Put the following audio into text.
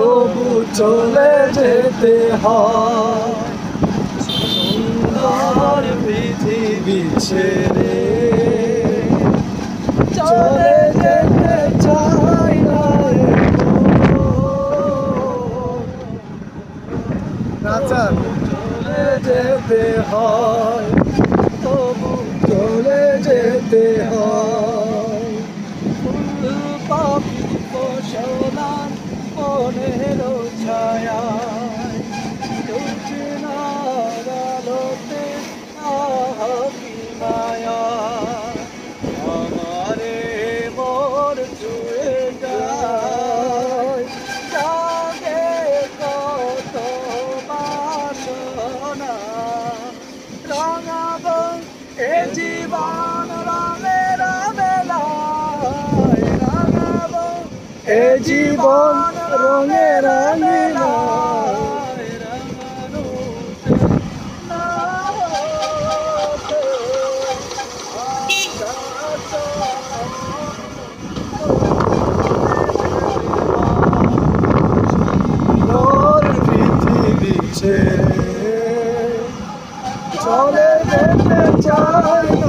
তবু চলে যেতে হয় সুন্দর পৃথিবী ছেড়ে চলে যেতে চাই না চলে যেতে হয় তবু চলে যেতে হয় ফুল পাখি ফসলান মনের ছায়ায় যোজনার আলোতে আহাকি মায়া আমারে মোর ছুঁয়ে যায় জাগে কত বাসনা রাঙাবো এ জীবন রঙের মেলায় রাঙাবো এ জীবন রঙের মেলায় রাঙানো না হতে সুন্দর পৃথিবী ছেড়ে চলে যেতে চাই